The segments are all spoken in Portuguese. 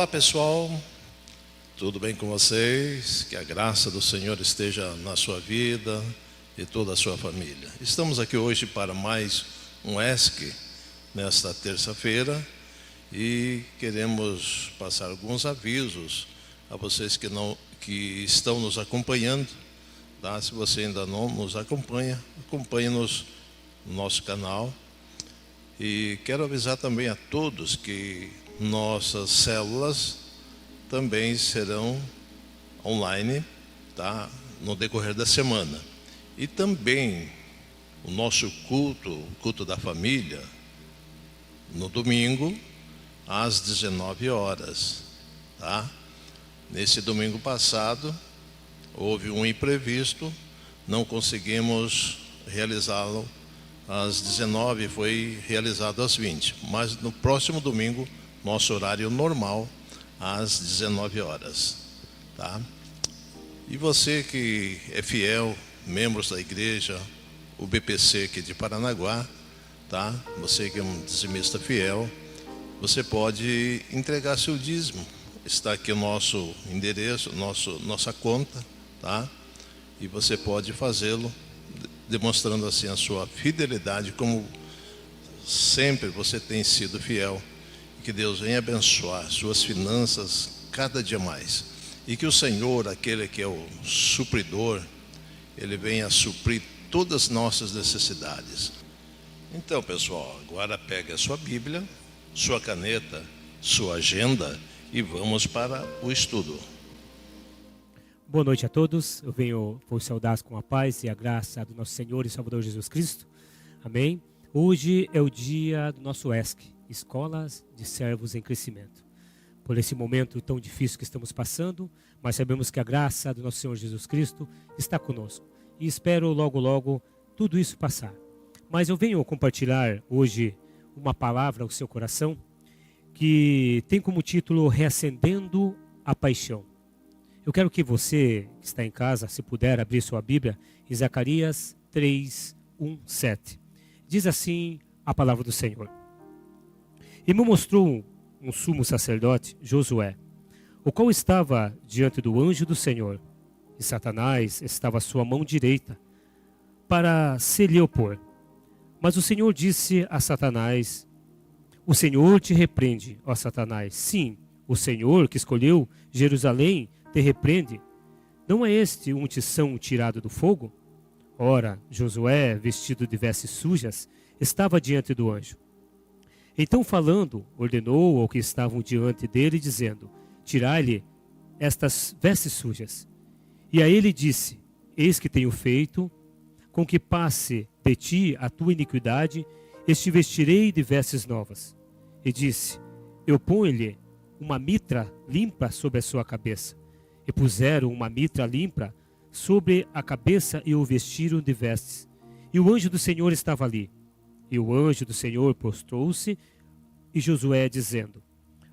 Olá pessoal, tudo bem com vocês? Que a graça do Senhor esteja na sua vida e toda a sua família. Estamos aqui hoje para mais um ESC nesta terça-feira e queremos passar alguns avisos a vocês que estão nos acompanhando, tá? Se você ainda não nos acompanha, acompanhe-nos no nosso canal. E quero avisar também a todos que nossas células também serão online, tá? No decorrer da semana. E também o nosso o culto da família, no domingo, às 19 horas. Tá? Nesse domingo passado, houve um imprevisto, não conseguimos realizá-lo às 19, foi realizado às 20. Mas no próximo domingo, nosso horário normal, às 19 horas. Tá? E você que é fiel, membros da igreja, o BPC aqui de Paranaguá, tá? Você que é um dizimista fiel, você pode entregar seu dízimo. Está aqui o nosso endereço, nossa conta, tá? E você pode fazê-lo, demonstrando assim a sua fidelidade, como sempre você tem sido fiel. Que Deus venha abençoar suas finanças cada dia mais. E que o Senhor, aquele que é o supridor, Ele venha suprir todas as nossas necessidades. Então, pessoal, agora pega a sua Bíblia, sua caneta, sua agenda e vamos para o estudo. Boa noite a todos. Eu venho vos saudar com a paz e a graça do nosso Senhor e Salvador Jesus Cristo. Amém. Hoje é o dia do nosso ESC, Escolas de Servos em Crescimento. Por esse momento tão difícil que estamos passando, mas sabemos que a graça do nosso Senhor Jesus Cristo está conosco. E espero logo, logo tudo isso passar. Mas eu venho compartilhar hoje uma palavra ao seu coração que tem como título Reacendendo a Paixão. Eu quero que você que está em casa, se puder abrir sua Bíblia, em Zacarias 3, 1, 7. Diz assim a palavra do Senhor. E me mostrou um sumo sacerdote, Josué, o qual estava diante do anjo do Senhor, e Satanás estava à sua mão direita, para se lhe opor. Mas o Senhor disse a Satanás, o Senhor te repreende, ó Satanás. Sim, o Senhor que escolheu Jerusalém te repreende. Não é este um tição tirado do fogo? Ora, Josué, vestido de vestes sujas, estava diante do anjo. Então, falando, ordenou ao que estavam diante dele, dizendo, tirai-lhe estas vestes sujas. E a ele disse, eis que tenho feito, com que passe de ti a tua iniquidade, e te vestirei de vestes novas. E disse, eu ponho-lhe uma mitra limpa sobre a sua cabeça. E puseram uma mitra limpa sobre a cabeça e o vestiram de vestes. E o anjo do Senhor estava ali. E o anjo do Senhor prostrou-se e Josué dizendo,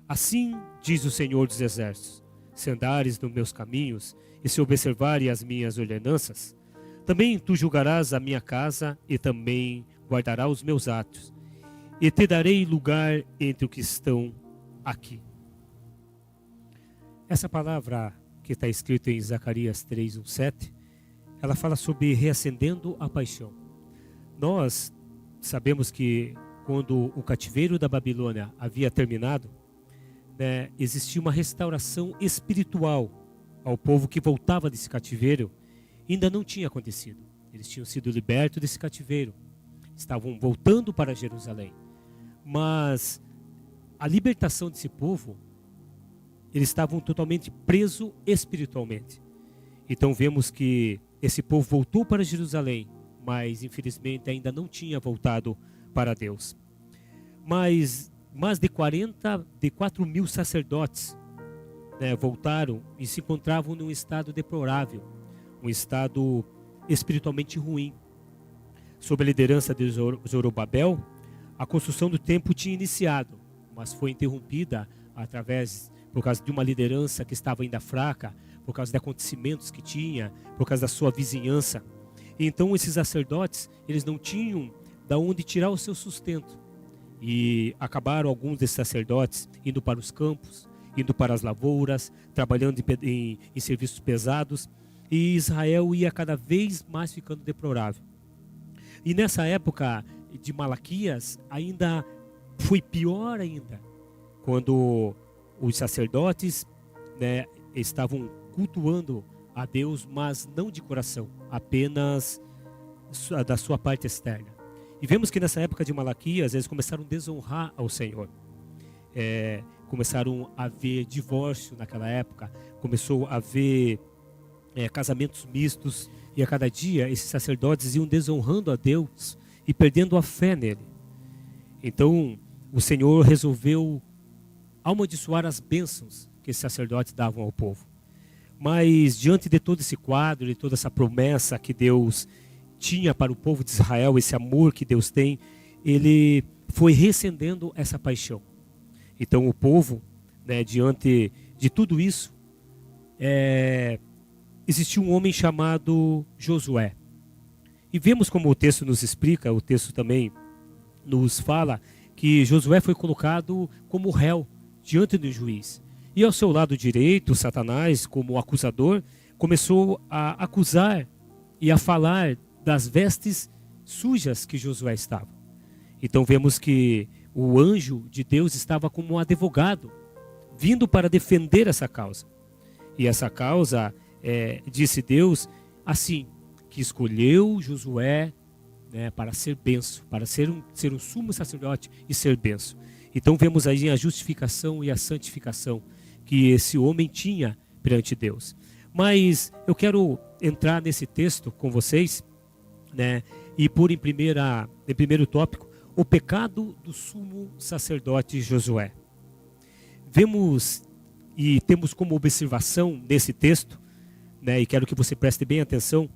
assim diz o Senhor dos Exércitos, se andares nos meus caminhos e se observares as minhas ordenanças, também tu julgarás a minha casa e também guardarás os meus atos, e te darei lugar entre os que estão aqui. Essa palavra que está escrita em Zacarias 3, 1, 7, ela fala sobre reacendendo a paixão. Nós sabemos que quando o cativeiro da Babilônia havia terminado, existia uma restauração espiritual ao povo que voltava desse cativeiro. Ainda não tinha acontecido. Eles tinham sido libertos desse cativeiro. Estavam voltando para Jerusalém. Mas a libertação desse povo, eles estavam totalmente presos espiritualmente. Então vemos que esse povo voltou para Jerusalém, mas infelizmente ainda não tinha voltado para Deus. Mas mais de 4 mil sacerdotes voltaram e se encontravam num estado deplorável, um estado espiritualmente ruim. Sob a liderança de Zorobabel, a construção do templo tinha iniciado, mas foi interrompida por causa de uma liderança que estava ainda fraca, por causa de acontecimentos que tinha, por causa da sua vizinhança. E então esses sacerdotes, eles não tinham de onde tirar o seu sustento. E acabaram alguns desses sacerdotes indo para os campos indo para as lavouras, trabalhando em serviços pesados, e Israel ia cada vez mais ficando deplorável. E nessa época de Malaquias, ainda foi pior ainda, quando os sacerdotes, né, estavam cultuando a Deus, mas não de coração, apenas da sua parte externa. E vemos que nessa época de Malaquias, eles começaram a desonrar ao Senhor. Começaram a haver divórcio naquela época, começou a haver casamentos mistos, e a cada dia esses sacerdotes iam desonrando a Deus e perdendo a fé nele. Então o Senhor resolveu amaldiçoar as bênçãos que esses sacerdotes davam ao povo. Mas diante de todo esse quadro, de toda essa promessa que Deus tinha para o povo de Israel, esse amor que Deus tem, ele foi recendendo essa paixão. Então o povo, né, diante de tudo isso, existiu um homem chamado Josué. E vemos como o texto nos explica, o texto também nos fala, que Josué foi colocado como réu diante do juiz. E ao seu lado direito, Satanás, como acusador, começou a acusar e a falar das vestes sujas que Josué estava. Então vemos que o anjo de Deus estava como um advogado, vindo para defender essa causa. E essa causa, disse Deus, assim, que escolheu Josué, né, para ser benção, para ser um sumo sacerdote e ser benção. Então vemos aí a justificação e a santificação que esse homem tinha perante Deus. Mas eu quero entrar nesse texto com vocês, né, e pôr em primeiro tópico, o pecado do sumo sacerdote Josué. Vemos e temos como observação nesse texto, né, e quero que você preste bem atenção,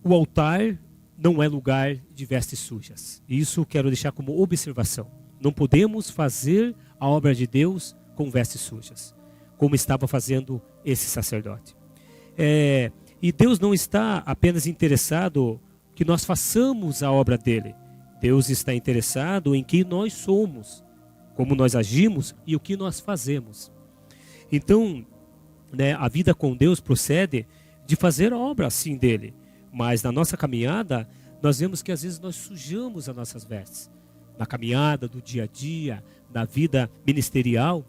o altar não é lugar de vestes sujas. Isso quero deixar como observação. Não podemos fazer a obra de Deus com vestes sujas, como estava fazendo esse sacerdote. E Deus não está apenas interessado que nós façamos a obra dele. Deus está interessado em quem nós somos, como nós agimos e o que nós fazemos. Então, né, a vida com Deus procede de fazer a obra assim dele. Mas na nossa caminhada, nós vemos que às vezes nós sujamos as nossas vestes. Na caminhada do dia a dia, na vida ministerial,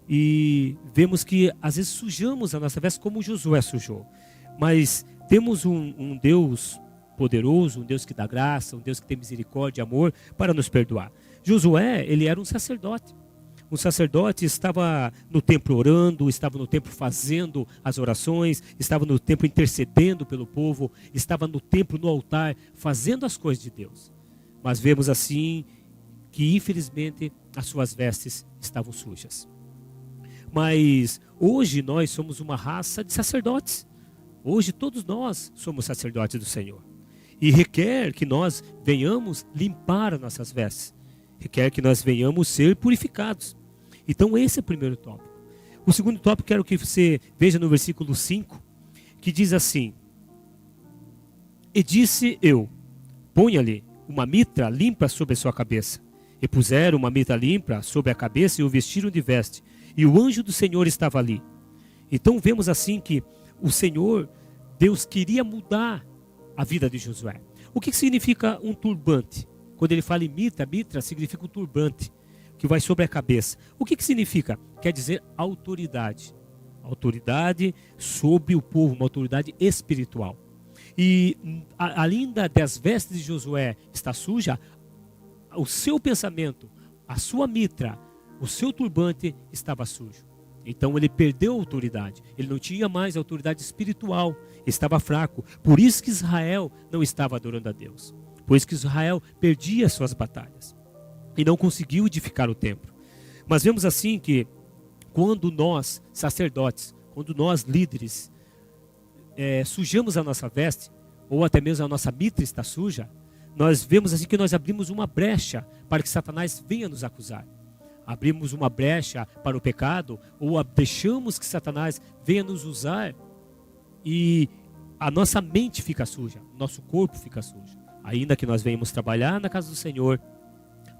e vemos que às vezes sujamos a nossa veste como Josué sujou. Mas temos um Deus poderoso, um Deus que dá graça, um Deus que tem misericórdia e amor para nos perdoar. Josué, ele era um sacerdote. Um sacerdote estava no templo orando, estava no templo fazendo as orações, estava no templo intercedendo pelo povo, estava no templo, no altar, fazendo as coisas de Deus. Mas vemos assim que infelizmente as suas vestes estavam sujas. Mas hoje nós somos uma raça de sacerdotes. Hoje todos nós somos sacerdotes do Senhor. E requer que nós venhamos limpar as nossas vestes. Requer que nós venhamos ser purificados. Então esse é o primeiro tópico. O segundo tópico quero que você veja no versículo 5, que diz assim: E disse eu, ponha-lhe uma mitra limpa sobre a sua cabeça. E puseram uma mitra limpa sobre a cabeça e o vestiram de veste. E o anjo do Senhor estava ali. Então vemos assim que o Senhor, Deus queria mudar a vida de Josué. O que significa um turbante? Quando ele fala em mitra, mitra significa um turbante que vai sobre a cabeça. O que significa? Quer dizer autoridade. Autoridade sobre o povo, uma autoridade espiritual. E além das vestes de Josué estar suja, o seu pensamento, a sua mitra, o seu turbante estava sujo. Então ele perdeu a autoridade. Ele não tinha mais autoridade espiritual. Estava fraco. Por isso que Israel não estava adorando a Deus. Por isso que Israel perdia suas batalhas. E não conseguiu edificar o templo. Mas vemos assim que quando nós, sacerdotes, quando nós, líderes, sujamos a nossa veste, ou até mesmo a nossa mitra está suja, nós vemos assim que nós abrimos uma brecha para que Satanás venha nos acusar. Abrimos uma brecha para o pecado, ou deixamos que Satanás venha nos usar e a nossa mente fica suja, nosso corpo fica sujo. Ainda que nós venhamos trabalhar na casa do Senhor,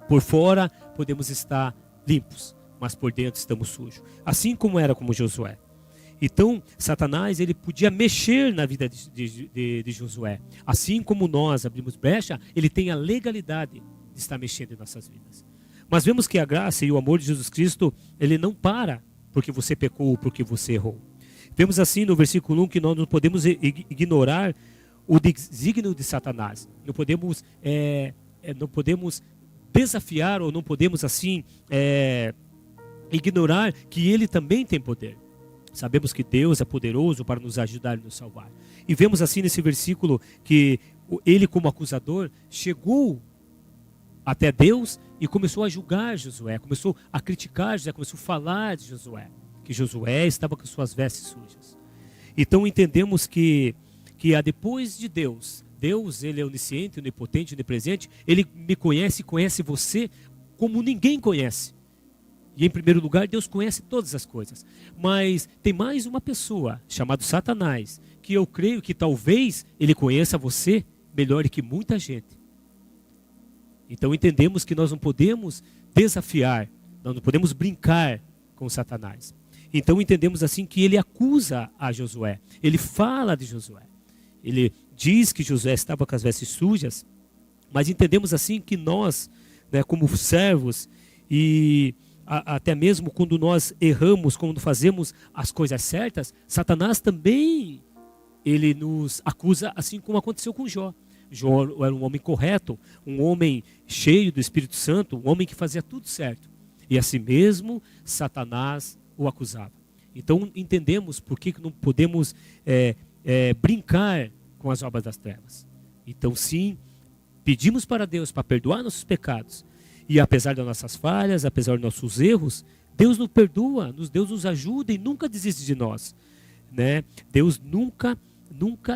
por fora podemos estar limpos, mas por dentro estamos sujos. Assim como era como Josué. Então, Satanás, ele podia mexer na vida de Josué. Assim como nós abrimos brecha, ele tem a legalidade de estar mexendo em nossas vidas. Mas vemos que a graça e o amor de Jesus Cristo, ele não para porque você pecou ou porque você errou. Vemos assim no versículo 1 que nós não podemos ignorar o desígnio de Satanás. Não podemos desafiar ou não podemos assim ignorar que ele também tem poder. Sabemos que Deus é poderoso para nos ajudar e nos salvar. E vemos assim nesse versículo que ele, como acusador, chegou até Deus e começou a julgar Josué, começou a criticar Josué, começou a falar de Josué, que Josué estava com suas vestes sujas. Então entendemos que depois de Deus, ele é onisciente, onipotente, onipresente, ele me conhece, conhece você como ninguém conhece. E em primeiro lugar, Deus conhece todas as coisas. Mas tem mais uma pessoa, chamado Satanás, que eu creio que talvez ele conheça você melhor que muita gente. Então entendemos que nós não podemos desafiar, nós não podemos brincar com Satanás. Então entendemos assim que ele acusa a Josué, ele fala de Josué. Ele diz que Josué estava com as vestes sujas, mas entendemos assim que nós, como servos e até mesmo quando nós erramos, quando fazemos as coisas certas, Satanás também, ele nos acusa, assim como aconteceu com Jó. Jó era um homem correto, um homem cheio do Espírito Santo, um homem que fazia tudo certo. E assim mesmo, Satanás o acusava. Então entendemos por que não podemos brincar com as obras das trevas. Então sim, pedimos para Deus para perdoar nossos pecados. E apesar das nossas falhas, apesar dos nossos erros, Deus nos perdoa, Deus nos ajuda e nunca desiste de nós. Deus nunca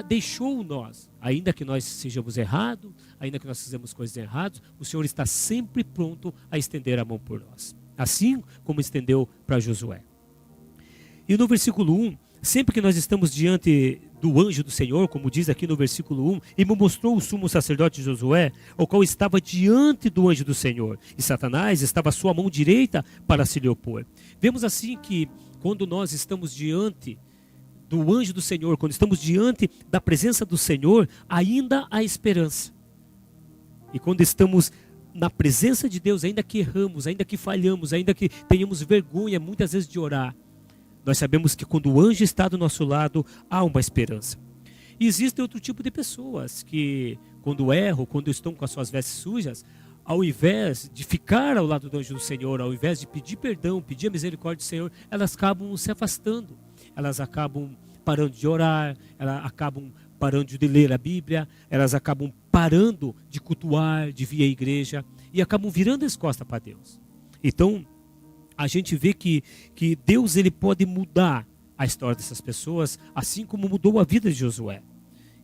deixou nós. Ainda que nós sejamos errados, ainda que nós fizemos coisas erradas, o Senhor está sempre pronto a estender a mão por nós. Assim como estendeu para Josué. E no versículo 1, sempre que nós estamos diante do anjo do Senhor, como diz aqui no versículo 1, e me mostrou o sumo sacerdote Josué, o qual estava diante do anjo do Senhor, e Satanás estava à sua mão direita para se lhe opor. Vemos assim que quando nós estamos diante do anjo do Senhor, quando estamos diante da presença do Senhor, ainda há esperança. E quando estamos na presença de Deus, ainda que erramos, ainda que falhamos, ainda que tenhamos vergonha muitas vezes de orar, nós sabemos que quando o anjo está do nosso lado, há uma esperança. E existe outro tipo de pessoas que, quando erram, quando estão com as suas vestes sujas, ao invés de ficar ao lado do anjo do Senhor, ao invés de pedir perdão, pedir a misericórdia do Senhor, elas acabam se afastando. Elas acabam parando de orar, elas acabam parando de ler a Bíblia, elas acabam parando de cultuar, de vir à igreja e acabam virando as costas para Deus. Então, a gente vê que Deus ele pode mudar a história dessas pessoas, assim como mudou a vida de Josué.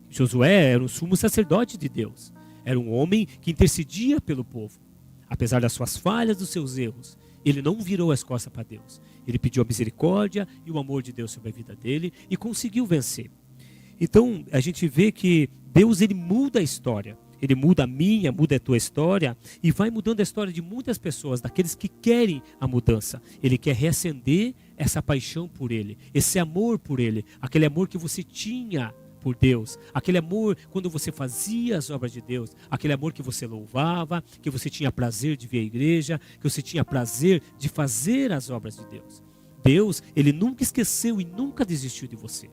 Josué era o sumo sacerdote de Deus. Era um homem que intercedia pelo povo. Apesar das suas falhas, dos seus erros, ele não virou as costas para Deus. Ele pediu a misericórdia e o amor de Deus sobre a vida dele e conseguiu vencer. Então, a gente vê que Deus ele muda a história. Ele muda a minha, muda a tua história e vai mudando a história de muitas pessoas, daqueles que querem a mudança. Ele quer reacender essa paixão por Ele, esse amor por Ele, aquele amor que você tinha por Deus, aquele amor quando você fazia as obras de Deus, aquele amor que você louvava, que você tinha prazer de vir à igreja, que você tinha prazer de fazer as obras de Deus. Deus, Ele nunca esqueceu e nunca desistiu de você.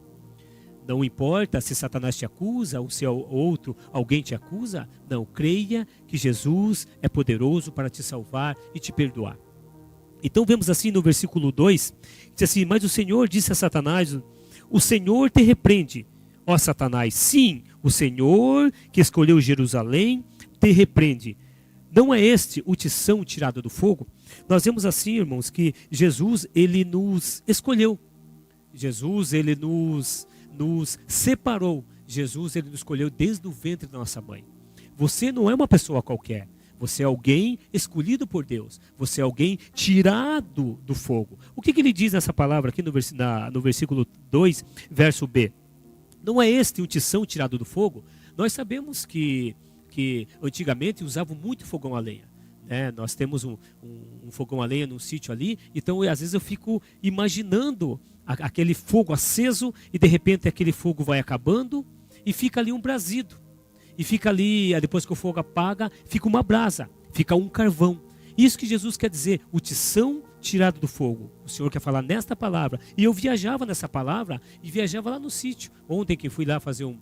Não importa se Satanás te acusa ou se alguém te acusa. Não, creia que Jesus é poderoso para te salvar e te perdoar. Então vemos assim no versículo 2, diz assim, mas o Senhor disse a Satanás, o Senhor te repreende, ó Satanás, sim, o Senhor que escolheu Jerusalém te repreende. Não é este o tição tirado do fogo? Nós vemos assim, irmãos, que Jesus, ele nos escolheu. Jesus, ele nos separou. Jesus, ele nos escolheu desde o ventre da nossa mãe. Você não é uma pessoa qualquer. Você é alguém escolhido por Deus. Você é alguém tirado do fogo. O que ele diz nessa palavra aqui no versículo 2, verso B? Não é este o tição tirado do fogo? Nós sabemos que antigamente usavam muito fogão a lenha. Nós temos um fogão a lenha num sítio ali, então às vezes eu fico imaginando aquele fogo aceso e de repente aquele fogo vai acabando e fica ali um brasido. E fica ali, depois que o fogo apaga, fica uma brasa, fica um carvão. Isso que Jesus quer dizer, o tição tirado do fogo. O Senhor quer falar nesta palavra. E eu viajava nessa palavra e viajava lá no sítio. Ontem que fui lá fazer um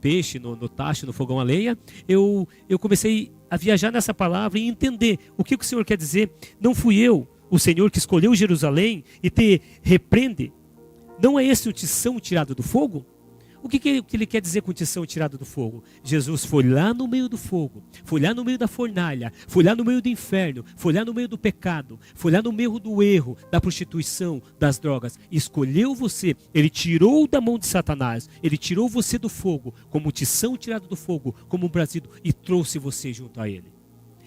peixe no tacho, no fogão a lenha, eu comecei a viajar nessa palavra e entender o que o Senhor quer dizer. Não fui eu, o Senhor, que escolheu Jerusalém e te repreende. Não é esse o tição tirado do fogo? O que ele quer dizer com o tição tirado do fogo? Jesus foi lá no meio do fogo, foi lá no meio da fornalha, foi lá no meio do inferno, foi lá no meio do pecado, foi lá no meio do erro, da prostituição, das drogas. Escolheu você, ele tirou da mão de Satanás, ele tirou você do fogo, como o tição tirado do fogo, como um brasido, e trouxe você junto a ele.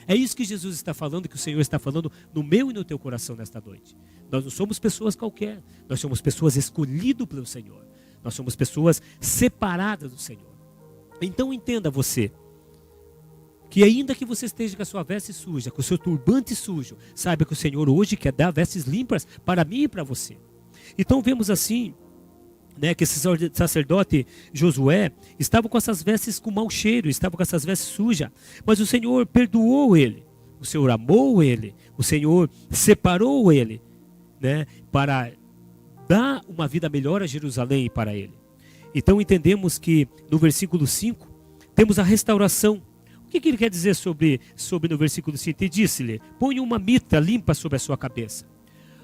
É isso que Jesus está falando, que o Senhor está falando no meu e no teu coração nesta noite. Nós não somos pessoas qualquer, nós somos pessoas escolhidas pelo Senhor. Nós somos pessoas separadas do Senhor. Então entenda você, que ainda que você esteja com a sua veste suja, com o seu turbante sujo, saiba que o Senhor hoje quer dar vestes limpas para mim e para você. Então vemos assim, que esse sacerdote Josué estava com essas vestes com mau cheiro, estava com essas vestes sujas, mas o Senhor perdoou ele, o Senhor amou ele, o Senhor separou ele, para dar uma vida melhor a Jerusalém e para ele. Então entendemos que no versículo 5 temos a restauração. O que ele quer dizer sobre no versículo 5? E disse-lhe: põe uma mitra limpa sobre a sua cabeça.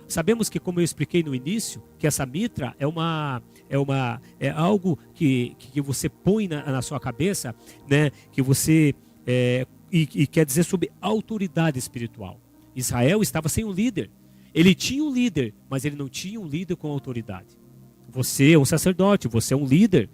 Sabemos que, como eu expliquei no início, que essa mitra é algo que você põe na sua cabeça, que você e quer dizer sobre autoridade espiritual. Israel estava sem um líder. Ele tinha um líder, mas ele não tinha um líder com autoridade. Você é um sacerdote, você é um líder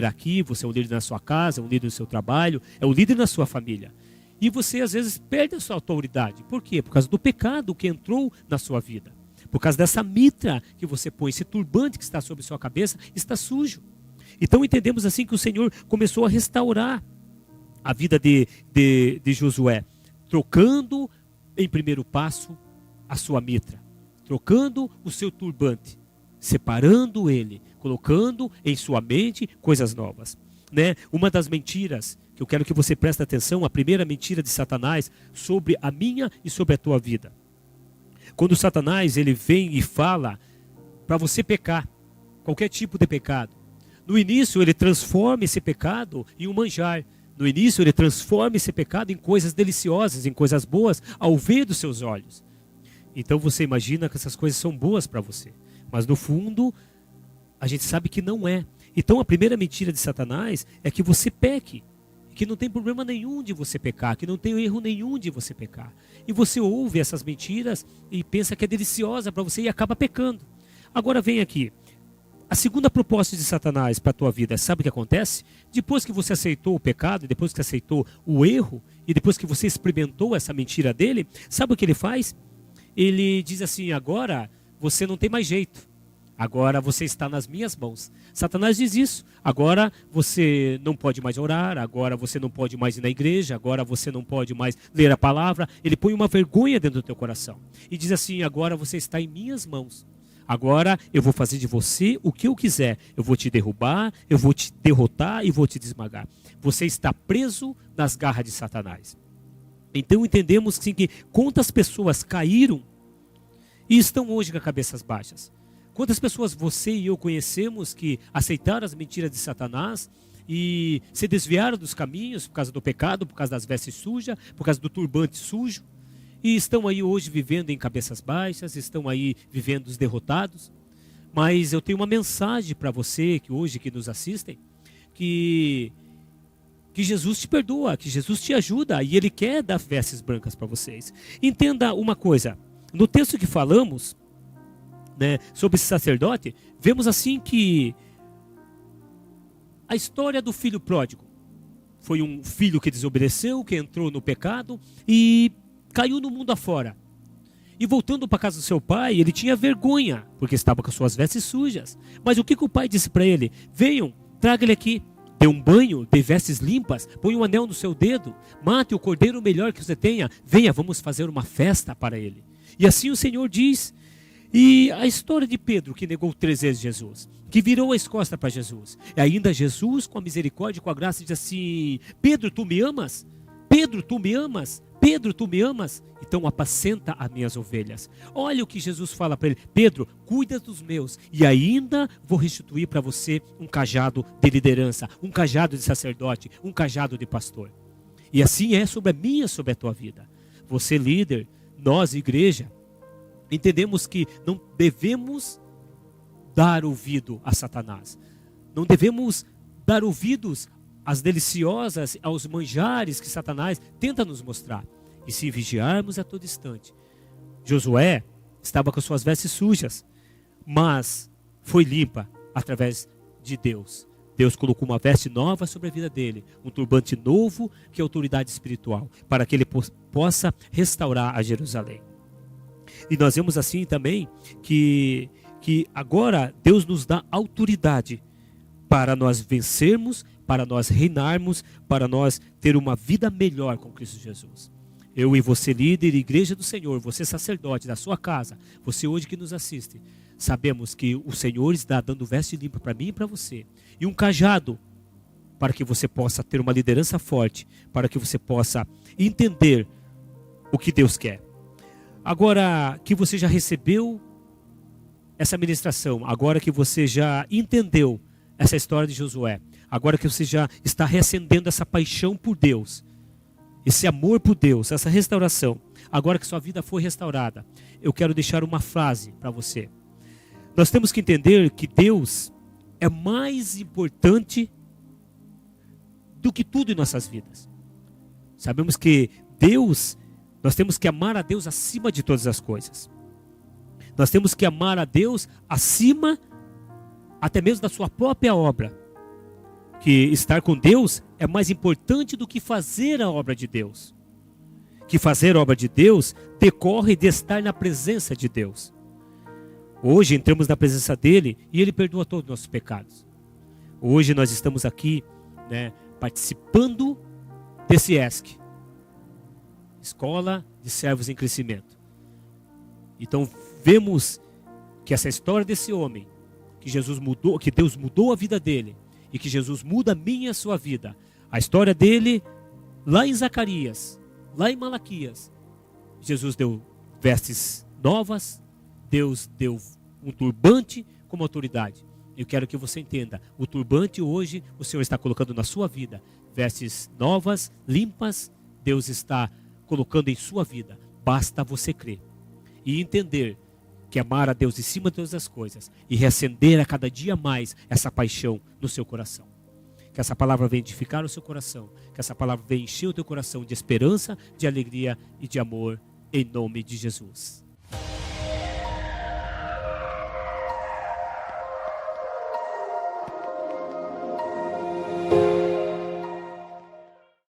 aqui, você é um líder na sua casa, é um líder no seu trabalho, é um líder na sua família. E você às vezes perde a sua autoridade. Por quê? Por causa do pecado que entrou na sua vida. Por causa dessa mitra que você põe, esse turbante que está sobre sua cabeça, está sujo. Então entendemos assim que o Senhor começou a restaurar a vida de Josué, trocando em primeiro passo a sua mitra, trocando o seu turbante, separando ele, colocando em sua mente coisas novas. Uma das mentiras que eu quero que você preste atenção, a primeira mentira de Satanás sobre a minha e sobre a tua vida. Quando Satanás ele vem e fala para você pecar, qualquer tipo de pecado, no início ele transforma esse pecado em um manjar. No início ele transforma esse pecado em coisas deliciosas, em coisas boas, ao ver dos seus olhos. Então você imagina que essas coisas são boas para você. Mas no fundo, a gente sabe que não é. Então a primeira mentira de Satanás é que você peque. Que não tem problema nenhum de você pecar. Que não tem erro nenhum de você pecar. E você ouve essas mentiras e pensa que é deliciosa para você e acaba pecando. Agora vem aqui. A segunda proposta de Satanás para a tua vida, sabe o que acontece? Depois que você aceitou o pecado, depois que aceitou o erro, e depois que você experimentou essa mentira dele, sabe o que ele faz? Ele diz assim: agora você não tem mais jeito. Agora você está nas minhas mãos. Satanás diz isso. Agora você não pode mais orar. Agora você não pode mais ir na igreja. Agora você não pode mais ler a palavra. Ele põe uma vergonha dentro do teu coração. E diz assim: agora você está em minhas mãos. Agora eu vou fazer de você o que eu quiser. Eu vou te derrubar, eu vou te derrotar e vou te desmagar. Você está preso nas garras de Satanás. Então entendemos sim, que quantas pessoas caíram e estão hoje com cabeças baixas. Quantas pessoas você e eu conhecemos que aceitaram as mentiras de Satanás e se desviaram dos caminhos por causa do pecado, por causa das vestes sujas, por causa do turbante sujo, e estão aí hoje vivendo em cabeças baixas, estão aí vivendo os derrotados. Mas eu tenho uma mensagem para você que hoje que nos assistem, que Jesus te perdoa, que Jesus te ajuda e Ele quer dar vestes brancas para vocês. Entenda uma coisa, no texto que falamos, sobre esse sacerdote, vemos assim que a história do filho pródigo foi um filho que desobedeceu, que entrou no pecado e caiu no mundo afora. E voltando para a casa do seu pai, ele tinha vergonha, porque estava com suas vestes sujas. Mas o que o pai disse para ele? Venham, traga ele aqui, Dê um banho, dê vestes limpas, põe um anel no seu dedo, mate o cordeiro melhor que você tenha, venha, vamos fazer uma festa para ele. E assim o Senhor diz. E a história de Pedro, que negou 3 vezes Jesus, que virou as costas para Jesus, e ainda Jesus, com a misericórdia, com a graça, diz assim: Pedro, tu me amas? Pedro, tu me amas? Pedro, tu me amas? Então apacenta as minhas ovelhas. Olha o que Jesus fala para ele: Pedro, cuida dos meus, e ainda vou restituir para você um cajado de liderança, um cajado de sacerdote, um cajado de pastor. E assim é sobre a minha, sobre a tua vida. Você líder, nós igreja, entendemos que não devemos dar ouvido a Satanás. Não devemos dar ouvidos às deliciosas, aos manjares que Satanás tenta nos mostrar. E se vigiarmos a todo instante. Josué estava com suas vestes sujas, mas foi limpa através de Deus. Deus colocou uma veste nova sobre a vida dele, um turbante novo, que é autoridade espiritual, para que ele possa restaurar a Jerusalém. E nós vemos assim também que agora Deus nos dá autoridade para nós vencermos, para nós reinarmos, para nós ter uma vida melhor com Cristo Jesus. Eu e você, líder, igreja do Senhor, você sacerdote da sua casa, você hoje que nos assiste, sabemos que o Senhor está dando veste limpa para mim e para você. E um cajado para que você possa ter uma liderança forte, para que você possa entender o que Deus quer. Agora que você já recebeu essa ministração, agora que você já entendeu essa história de Josué, agora que você já está reacendendo essa paixão por Deus, esse amor por Deus, essa restauração, agora que sua vida foi restaurada, eu quero deixar uma frase para você. Nós temos que entender que Deus é mais importante do que tudo em nossas vidas. Sabemos que nós temos que amar a Deus acima de todas as coisas. Nós temos que amar a Deus acima até mesmo da sua própria obra. Que estar com Deus é mais importante do que fazer a obra de Deus. Que fazer a obra de Deus decorre de estar na presença de Deus. Hoje entramos na presença dele e ele perdoa todos os nossos pecados. Hoje nós estamos aqui, participando desse ESC. Escola de Servos em Crescimento. Então vemos que essa história desse homem, que Jesus mudou, que Deus mudou a vida dele, e que Jesus muda a minha e a sua vida. A história dele, lá em Zacarias, lá em Malaquias, Jesus deu vestes novas, Deus deu um turbante como autoridade. Eu quero que você entenda, o turbante hoje o Senhor está colocando na sua vida. Vestes novas, limpas, Deus está colocando em sua vida. Basta você crer e entender que amar a Deus em cima de todas as coisas e reacender a cada dia mais essa paixão no seu coração. Que essa palavra venha edificar o seu coração, que essa palavra venha encher o teu coração de esperança, de alegria e de amor, em nome de Jesus.